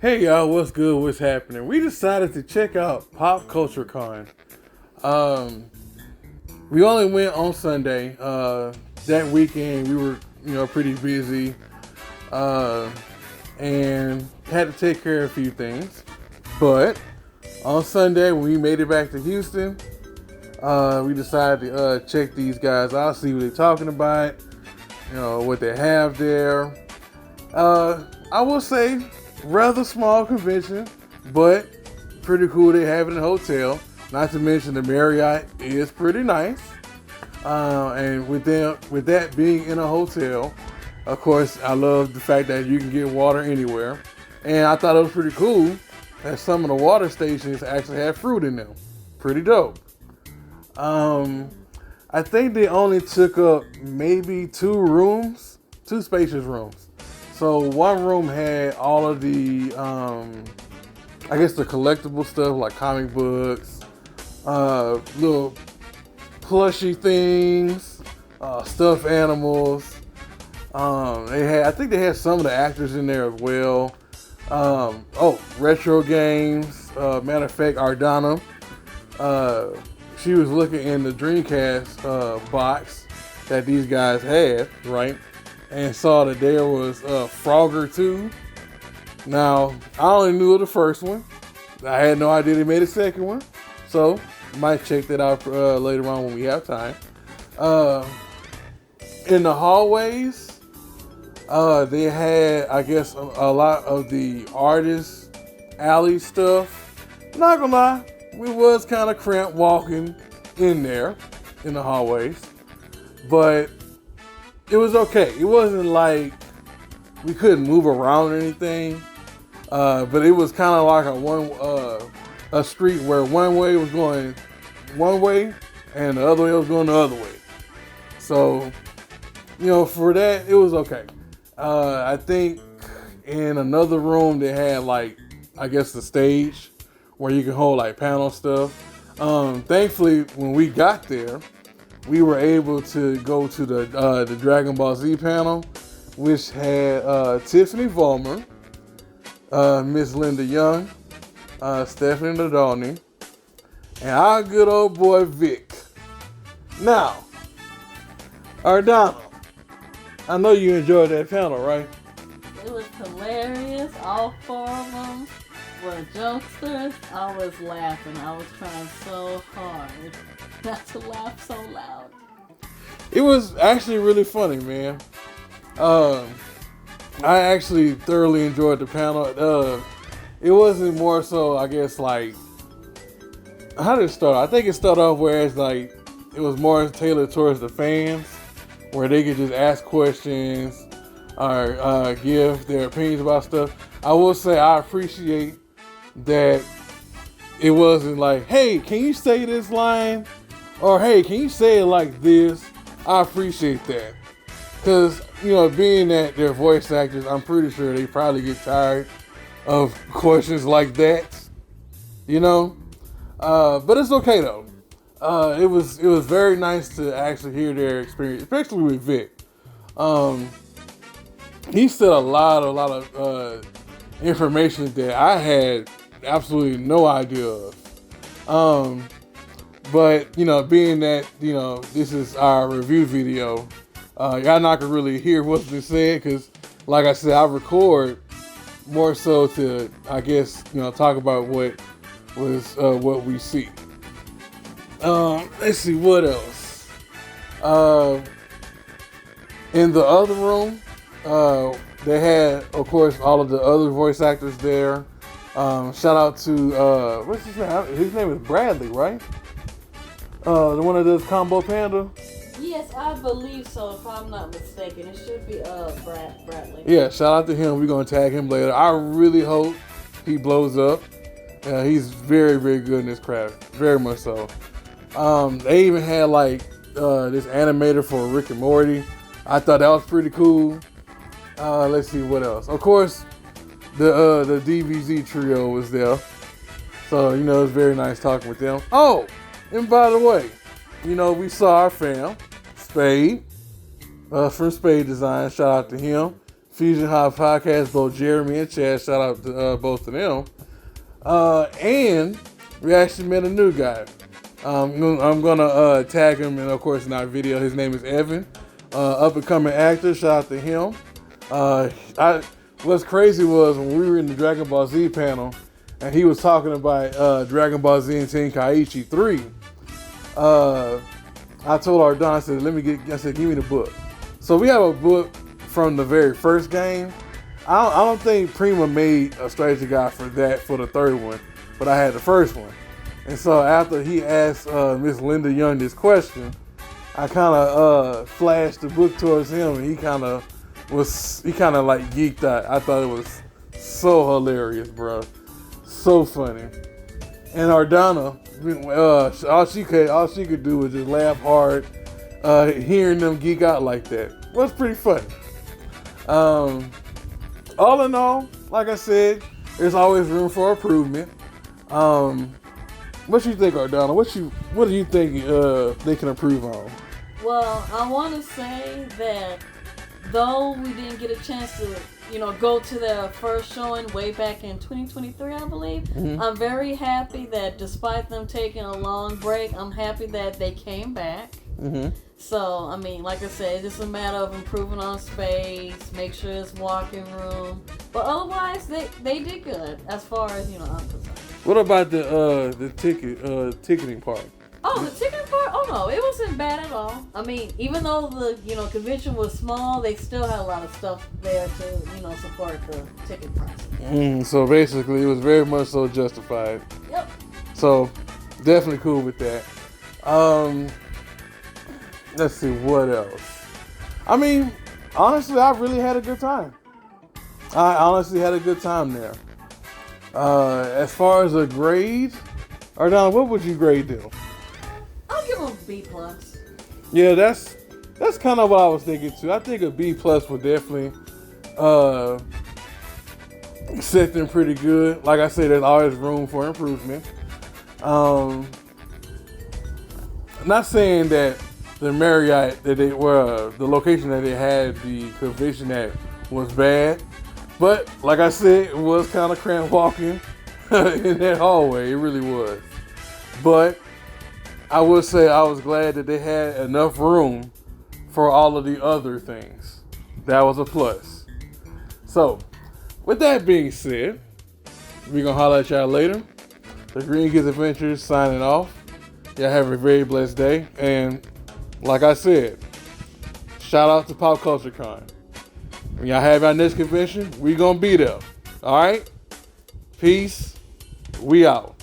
Hey y'all, what's good? What's happening? We decided to check out Pop Culture Con. Um, we only went on Sunday. That weekend we were, pretty busy, uh, and had to take care of a few things. But on Sunday, when we made it back to Houston, we decided to check these guys out, see what they're talking about, what they have there. I will say, rather small convention, but pretty cool. They have it in a hotel. Not to mention the Marriott is pretty nice. And with that being in a hotel, of course, I love the fact that you can get water anywhere. And I thought it was pretty cool that some of the water stations actually have fruit in them. Pretty dope. I think they only took up maybe two spacious rooms. So one room had all of the, I guess the collectible stuff like comic books, little plushy things, stuffed animals. I think they had some of the actors in there as well. Retro games. Matter of fact, Ardana, she was looking in the Dreamcast box that these guys had, right? And saw that there was Frogger 2. Now, I only knew of the first one. I had no idea they made a second one. So, might check that out later on when we have time. In the hallways, they had, I guess, a lot of the artist alley stuff. Not gonna lie, we was kind of cramped walking in there, in the hallways. But it was okay. It wasn't like we couldn't move around or anything, but it was kind of like a street where one way was going one way and the other way was going the other way. So, for that it was okay. I think in another room they had I guess the stage where you can hold panel stuff. Thankfully, when we got there, we were able to go to the Dragon Ball Z panel, which had Tiffany Vollmer, Miss Linda Young, Stephanie Nadolny, and our good old boy Vic. Now, Ardana, I know you enjoyed that panel, right? It was hilarious. All four of them were jokesters. I was laughing. I was trying so hard not to laugh so loud. It was actually really funny, man. I actually thoroughly enjoyed the panel. It wasn't more so, I guess, how did it start? I think it started off where it was more tailored towards the fans, where they could just ask questions or give their opinions about stuff. I will say I appreciate that it wasn't like, hey, can you say this line? Or, hey, can you say it like this? I appreciate that. Because, being that they're voice actors, I'm pretty sure they probably get tired of questions like that. But it's okay, though. It was very nice to actually hear their experience, especially with Vic. He said a lot of information that I had absolutely no idea of. But, being that, this is our review video, y'all not gonna really hear what's been said because, like I said, I record more so to, I guess, talk about what we see. Let's see, what else? In the other room, they had, of course, all of the other voice actors there. Shout out to, what's his name? His name is Bradley, right? The one that does Combo Panda? Yes, I believe so, if I'm not mistaken. It should be Bradley. Yeah, shout out to him. We're going to tag him later. I really hope he blows up. He's very, very good in his craft. Very much so. They even had this animator for Rick and Morty. I thought that was pretty cool. Let's see what else. Of course, the DBZ trio was there. So, it was very nice talking with them. Oh! And by the way, we saw our fam, Spade, from Spade Design. Shout out to him. Fusion High Podcast, both Jeremy and Chad. Shout out to both of them. And we actually met a new guy. I'm gonna tag him, and of course in our video, his name is Evan, up and coming actor. Shout out to him. What's crazy was when we were in the Dragon Ball Z panel, and he was talking about Dragon Ball Z and Tenkaichi 3. I told Ardon, I said, give me the book. So we have a book from the very first game. I don't think Prima made a strategy guide for the third one, but I had the first one. And so after he asked Miss Linda Young this question, I kind of flashed the book towards him, and he kind of like geeked out. I thought it was so hilarious, bro, so funny. And Ardana, all she could do was just laugh hard, hearing them geek out like that. It was pretty funny. All in all, like I said, there's always room for improvement. What you think, Ardana? What do you think they can improve on? Well, I want to say that though we didn't get a chance to, go to their first showing way back in 2023, I believe, mm-hmm. I'm very happy that despite them taking a long break, I'm happy that they came back. Mm-hmm. So, I mean, like I said, it's just a matter of improving on space, make sure it's walking room. But otherwise, they did good as far as, I'm concerned. What about the ticketing part? Oh, the ticketing part? Oh, no, it wasn't bad at all. I mean, even though the, convention was small, they still had a lot of stuff there to, support the ticket price. So basically, it was very much so justified. Yep. So, definitely cool with that. Let's see, what else? I mean, honestly, I really had a good time. I honestly had a good time there. As far as a grade, Ardana, what would you grade them? I'll give them B+. Yeah, that's kind of what I was thinking too. I think a B+ would definitely set them pretty good. Like I said, there's always room for improvement. Not saying that the Marriott that they were, the location that they had the convention at was bad, but like I said, it was kind of cramped walking in that hallway. It really was. But I would say I was glad that they had enough room for all of the other things. That was a plus. So, with that being said, we're going to holler at y'all later. The Green Kids Adventures signing off. Y'all have a very blessed day. And like I said, shout out to Pop Culture Con. When y'all have our next convention, we going to be there. All right? Peace. We out.